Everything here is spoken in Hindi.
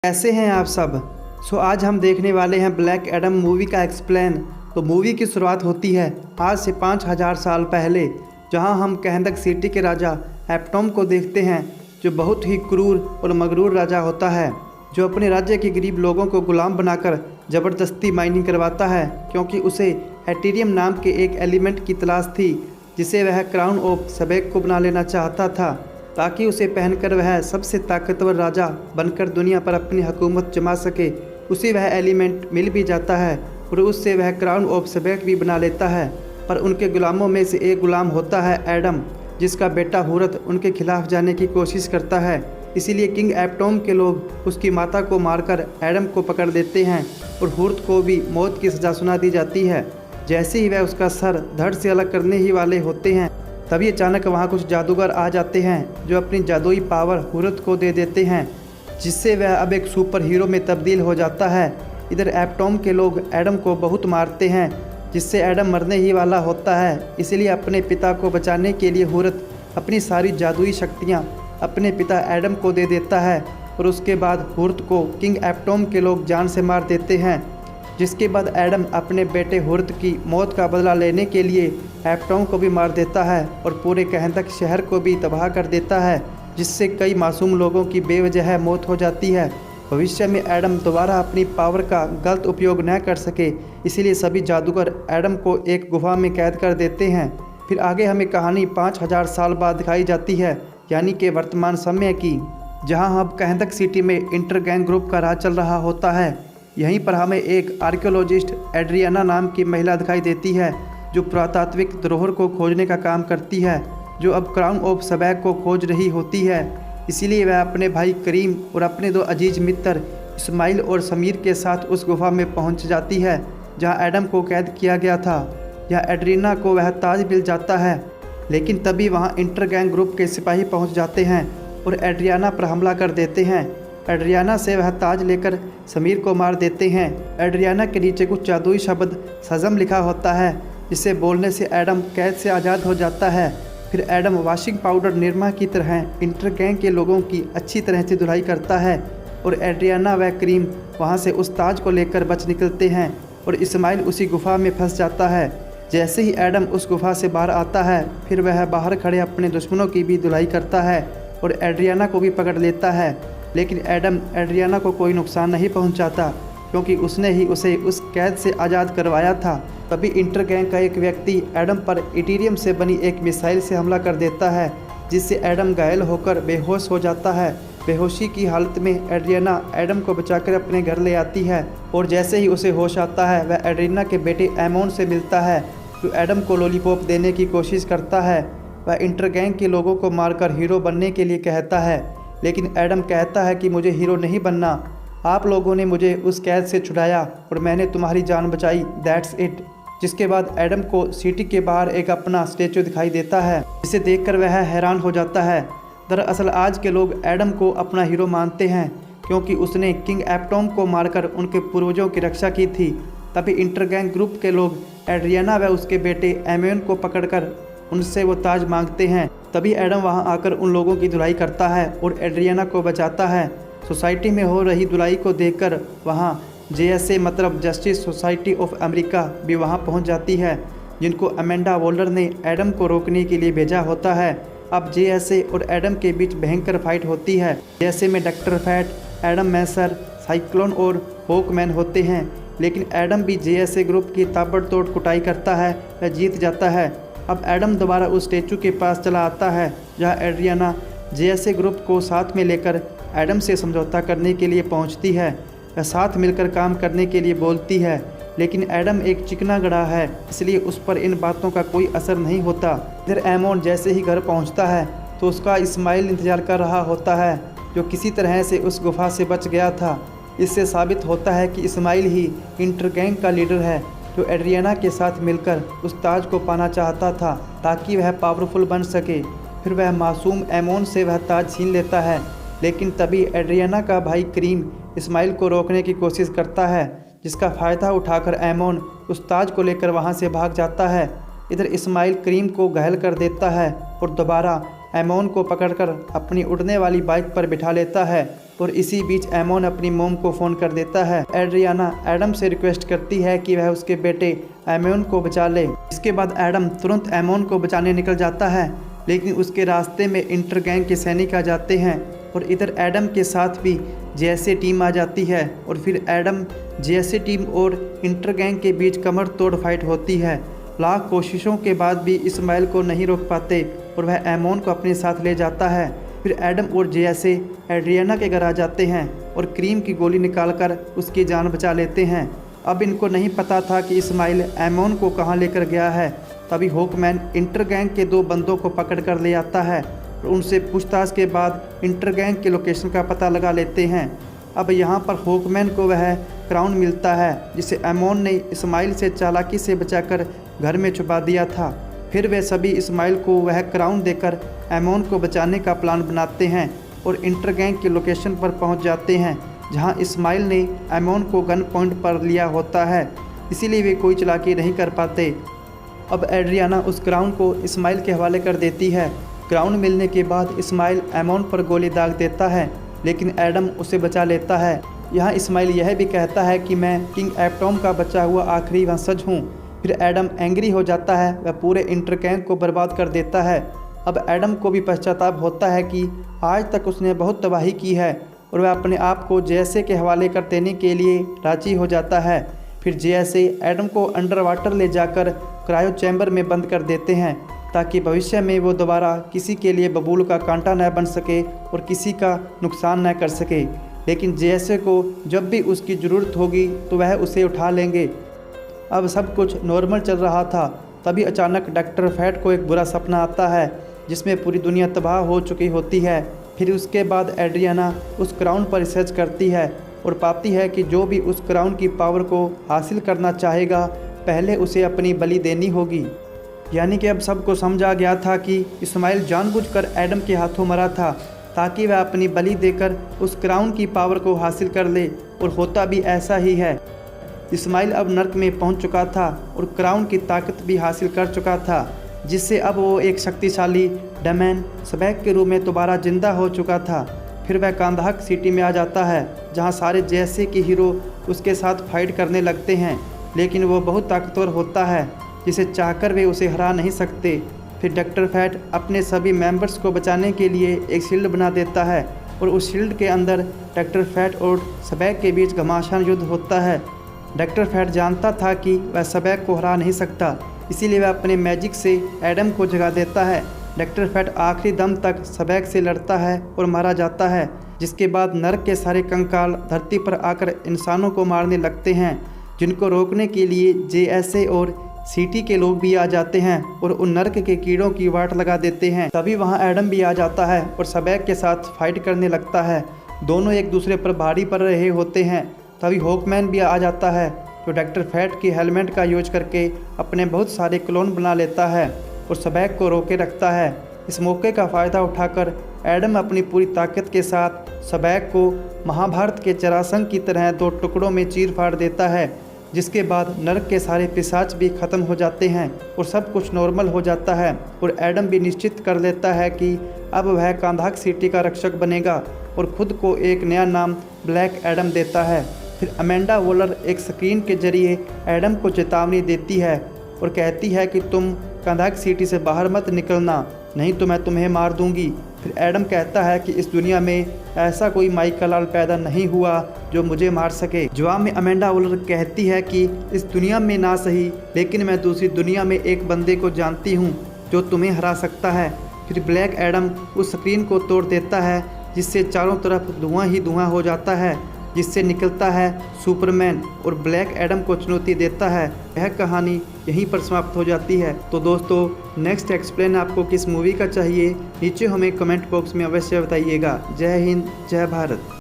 कैसे हैं आप सब। आज हम देखने वाले हैं ब्लैक एडम मूवी का एक्सप्लेन। तो मूवी की शुरुआत होती है आज से 5000 साल पहले, जहां हम कहंदक सिटी के राजा एप्टोम को देखते हैं, जो बहुत ही क्रूर और मगरूर राजा होता है, जो अपने राज्य के गरीब लोगों को गुलाम बनाकर ज़बरदस्ती माइनिंग करवाता है, क्योंकि उसे एटीरियम नाम के एक एलिमेंट की तलाश थी, जिसे वह क्राउन ऑफ सबेक को बना लेना चाहता था, ताकि उसे पहनकर वह सबसे ताकतवर राजा बनकर दुनिया पर अपनी हुकूमत जमा सके। उसे वह एलिमेंट मिल भी जाता है और उससे वह क्राउन ऑफ सबेक भी बना लेता है। पर उनके गुलामों में से एक गुलाम होता है एडम, जिसका बेटा हुरत उनके खिलाफ जाने की कोशिश करता है। इसीलिए किंग एप्टोम के लोग उसकी माता को मारकर एडम को पकड़ देते हैं और हुरत को भी मौत की सज़ा सुना दी जाती है। जैसे ही वह उसका सर धड़ से अलग करने ही वाले होते हैं, तभी अचानक वहाँ कुछ जादूगर आ जाते हैं, जो अपनी जादुई पावर हुरत को दे देते हैं, जिससे वह अब एक सुपर हीरो में तब्दील हो जाता है। इधर एप्टोम के लोग एडम को बहुत मारते हैं, जिससे एडम मरने ही वाला होता है। इसलिए अपने पिता को बचाने के लिए हुरत अपनी सारी जादुई शक्तियाँ अपने पिता एडम को दे देता है और उसके बाद हुरत को किंग एप्टोम के लोग जान से मार देते हैं। जिसके बाद एडम अपने बेटे हुरत की मौत का बदला लेने के लिए एप्टोम को भी मार देता है और पूरे कहंदक शहर को भी तबाह कर देता है, जिससे कई मासूम लोगों की बेवजह मौत हो जाती है। भविष्य में एडम दोबारा अपनी पावर का गलत उपयोग न कर सके, इसीलिए सभी जादूगर एडम को एक गुफा में कैद कर देते हैं। फिर आगे हमें कहानी 5000 साल बाद दिखाई जाती है, यानी कि वर्तमान समय की, जहाँ अब कहंदक सिटी में इंटर गैंग ग्रुप का राज चल रहा होता है। यहीं पर हमें एक आर्कियोलॉजिस्ट एड्रियाना नाम की महिला दिखाई देती है, जो पुरातात्विक धरोहर को खोजने का काम करती है, जो अब क्राउन ऑफ सबेक को खोज रही होती है। इसीलिए वह अपने भाई करीम और अपने दो अजीज मित्र इस्माइल और समीर के साथ उस गुफा में पहुंच जाती है, जहां एडम को कैद किया गया था। यह एड्रियाना को वह ताज मिल जाता है, लेकिन तभी वहां इंटर गैंग ग्रुप के सिपाही पहुँच जाते हैं और एड्रियाना पर हमला कर देते हैं। एड्रियाना से वह ताज लेकर समीर को मार देते हैं। एड्रियाना के नीचे कुछ जादुई शब्द सजम लिखा होता है, जिसे बोलने से एडम कैद से आज़ाद हो जाता है। फिर एडम वॉशिंग पाउडर निरमा की तरह इंटर गैंग के लोगों की अच्छी तरह से धुलाई करता है और एड्रियाना व करीम वहां से उस ताज को लेकर बच निकलते हैं और इस्माइल उसी गुफा में फंस जाता है। जैसे ही एडम उस गुफा से बाहर आता है, फिर वह बाहर खड़े अपने दुश्मनों की भी धुलाई करता है और एड्रियाना को भी पकड़ लेता है। लेकिन एडम एड्रियाना को कोई नुकसान नहीं पहुंचाता, क्योंकि उसने ही उसे उस कैद से आज़ाद करवाया था। तभी इंटर गैंग का एक व्यक्ति एडम पर इटीरियम से बनी एक मिसाइल से हमला कर देता है, जिससे एडम घायल होकर बेहोश हो जाता है। बेहोशी की हालत में एड्रियाना एडम को बचाकर अपने घर ले आती है और जैसे ही उसे होश आता है, वह एड्रियाना के बेटे एमोन से मिलता है, जो एडम को लॉलीपॉप देने की कोशिश करता है। वह इंटर गैंग के लोगों को मारकर हीरो बनने के लिए कहता है, लेकिन एडम कहता है कि मुझे हीरो नहीं बनना, आप लोगों ने मुझे उस कैद से छुड़ाया और मैंने तुम्हारी जान बचाई, दैट्स इट। जिसके बाद एडम को सिटी के बाहर एक अपना स्टैचू दिखाई देता है, जिसे देखकर वह हैरान हो जाता है। दरअसल आज के लोग एडम को अपना हीरो मानते हैं, क्योंकि उसने किंग एप्टोम को मारकर उनके पूर्वजों की रक्षा की थी। तभी इंटर गैंग ग्रुप के लोग एड्रियाना व उसके बेटे एमोन को पकड़कर उनसे वो ताज मांगते हैं। तभी एडम वहां आकर उन लोगों की धुलाई करता है और एड्रियाना को बचाता है। सोसाइटी में हो रही धुलाई को देखकर वहां JSA मतलब जस्टिस सोसाइटी ऑफ अमेरिका भी वहां पहुंच जाती है, जिनको अमेंडा वॉलर ने एडम को रोकने के लिए भेजा होता है। अब JSA और एडम के बीच भयंकर फाइट होती है। JSA में डॉक्टर फैट, एडम मैसर, साइक्लोन और हॉकमैन होते हैं, लेकिन एडम भी JSA ग्रुप की ताबड़तोड़ कुटाई करता है, वह जीत जाता है। अब एडम दोबारा उस स्टैचू के पास चला आता है, जहां एड्रियाना JSA ग्रुप को साथ में लेकर एडम से समझौता करने के लिए पहुंचती है। वह साथ मिलकर काम करने के लिए बोलती है, लेकिन एडम एक चिकना गधा है, इसलिए उस पर इन बातों का कोई असर नहीं होता। इधर एमोन जैसे ही घर पहुंचता है, तो उसका इस्माइल इंतजार कर रहा होता है, जो किसी तरह से उस गुफा से बच गया था। इससे साबित होता है कि इस्माइल ही इंटर गैंग का लीडर है, जो एड्रियाना के साथ मिलकर उस ताज को पाना चाहता था, ताकि वह पावरफुल बन सके। फिर वह मासूम एमोन से वह ताज छीन लेता है, लेकिन तभी एड्रियाना का भाई करीम इस्माइल को रोकने की कोशिश करता है, जिसका फ़ायदा उठाकर एमोन उस ताज को लेकर वहां से भाग जाता है। इधर इस्माइल करीम को घायल कर देता है और दोबारा एमोन को पकड़कर अपनी उड़ने वाली बाइक पर बिठा लेता है और इसी बीच एमोन अपनी मोम को फ़ोन कर देता है। एड्रियाना एडम से रिक्वेस्ट करती है कि वह उसके बेटे एमोन को बचा ले। इसके बाद एडम तुरंत एमोन को बचाने निकल जाता है, लेकिन उसके रास्ते में इंटर गैंग के सैनिक आ जाते हैं और इधर एडम के साथ भी जेएसए टीम आ जाती है और फिर एडम जेएसए टीम और इंटर गैंग के बीच कमर तोड़ फाइट होती है। लाख कोशिशों के बाद भी इस्माइल को नहीं रोक पाते और वह एमोन को अपने साथ ले जाता है। फिर एडम और जेएसए एड्रियाना के घर आ जाते हैं और क्रीम की गोली निकालकर उसकी जान बचा लेते हैं। अब इनको नहीं पता था कि इस्माइल एमोन को कहाँ लेकर गया है। तभी हॉकमैन इंटर गैंग के 2 बंदों को पकड़ कर ले आता है और उनसे पूछताछ के बाद इंटर गैंग के लोकेशन का पता लगा लेते हैं। अब यहाँ पर हॉकमैन को वह क्राउन मिलता है जिसे एमोन ने इस्माइल से चालाकी से बचाकर घर में छुपा दिया था। फिर वे सभी इस्माइल को वह क्राउन देकर एमोन को बचाने का प्लान बनाते हैं और इंटर गैंग के लोकेशन पर पहुँच जाते हैं, जहाँ इस्माइल ने एमोन को गन पॉइंट पर लिया होता है, इसीलिए वे कोई चालाकी नहीं कर पाते। अब एड्रियाना उस क्राउन को इस्माइल के हवाले कर देती है। क्राउन मिलने के बाद इस्माइल एमोन पर गोली दाग देता है, लेकिन एडम उसे बचा लेता है। यहाँ इस्माइल यह भी कहता है कि मैं किंग एप्टॉम का बचा हुआ आखिरी वंशज हूँ। फिर एडम एंग्री हो जाता है, वह पूरे इंटर गैंग को बर्बाद कर देता है। अब एडम को भी पश्चाताप होता है कि आज तक उसने बहुत तबाही की है और वह अपने आप को जेएसए के हवाले कर देने के लिए राजी हो जाता है। फिर जेएसए एडम को अंडर वाटर ले जाकर क्रायो चैम्बर में बंद कर देते हैं ताकि भविष्य में वो दोबारा किसी के लिए बबूल का कांटा न बन सके और किसी का नुकसान न कर सके। लेकिन जेएसए को जब भी उसकी ज़रूरत होगी तो वह उसे उठा लेंगे। अब सब कुछ नॉर्मल चल रहा था, तभी अचानक डॉक्टर फैट को एक बुरा सपना आता है जिसमें पूरी दुनिया तबाह हो चुकी होती है। फिर उसके बाद एड्रियाना उस क्राउन पर रिसर्च करती है और पाती है कि जो भी उस क्राउन की पावर को हासिल करना चाहेगा पहले उसे अपनी बलि देनी होगी। यानी कि अब सबको समझा गया था कि इस्माइल जानबूझकर एडम के हाथों मरा था ताकि वह अपनी बलि देकर उस क्राउन की पावर को हासिल कर ले, और होता भी ऐसा ही है। इस्माइल अब नर्क में पहुंच चुका था और क्राउन की ताकत भी हासिल कर चुका था, जिससे अब वो एक शक्तिशाली डैमन सबैक के रूप में दोबारा जिंदा हो चुका था। फिर वह कांदाहक सिटी में आ जाता है जहां सारे जेएसए के हीरो उसके साथ फाइट करने लगते हैं, लेकिन वो बहुत ताकतवर होता है जिसे चाहकर वे उसे हरा नहीं सकते। फिर डॉक्टर फैट अपने सभी मेंबर्स को बचाने के लिए एक शील्ड बना देता है और उस शील्ड के अंदर डॉक्टर फैट और सबैक के बीच घमासान युद्ध होता है। डॉक्टर फैट जानता था कि वह सबैक को हरा नहीं सकता, इसीलिए वह अपने मैजिक से एडम को जगा देता है। डॉक्टर फैट आखिरी दम तक सबैक से लड़ता है और मारा जाता है, जिसके बाद नर्क के सारे कंकाल धरती पर आकर इंसानों को मारने लगते हैं, जिनको रोकने के लिए जेएसए और सिटी के लोग भी आ जाते हैं और उन नर्क के कीड़ों की वाट लगा देते हैं। तभी वहां एडम भी आ जाता है और सबैक के साथ फाइट करने लगता है। दोनों एक दूसरे पर भारी पड़ रहे होते हैं। तभी हॉकमैन भी आ जाता है जो डॉक्टर फैट की हेलमेट का यूज करके अपने बहुत सारे क्लोन बना लेता है और सबैक को रोके रखता है। इस मौके का फ़ायदा उठाकर एडम अपनी पूरी ताकत के साथ सबैक को महाभारत के जरासंध की तरह 2 टुकड़ों में चीर फाड़ देता है, जिसके बाद नर्क के सारे पिशाच भी ख़त्म हो जाते हैं और सब कुछ नॉर्मल हो जाता है। और एडम भी निश्चित कर लेता है कि अब वह कांदाहक सिटी का रक्षक बनेगा और ख़ुद को एक नया नाम ब्लैक एडम देता है। फिर अमेंडा वॉलर एक स्क्रीन के जरिए एडम को चेतावनी देती है और कहती है कि तुम कांदाहक सिटी से बाहर मत निकलना, नहीं तो मैं तुम्हें मार दूंगी। फिर एडम कहता है कि इस दुनिया में ऐसा कोई माई का लाल पैदा नहीं हुआ जो मुझे मार सके। जवाब में अमेंडा वॉलर कहती है कि इस दुनिया में ना सही, लेकिन मैं दूसरी दुनिया में एक बंदे को जानती हूँ जो तुम्हें हरा सकता है। फिर ब्लैक एडम उस स्क्रीन को तोड़ देता है, जिससे चारों तरफ धुआं ही धुआं हो जाता है, जिससे निकलता है सुपरमैन और ब्लैक एडम को चुनौती देता है। यह कहानी यहीं पर समाप्त हो जाती है। तो दोस्तों, नेक्स्ट एक्सप्लेन आपको किस मूवी का चाहिए नीचे हमें कमेंट बॉक्स में अवश्य बताइएगा। जय हिंद, जय भारत।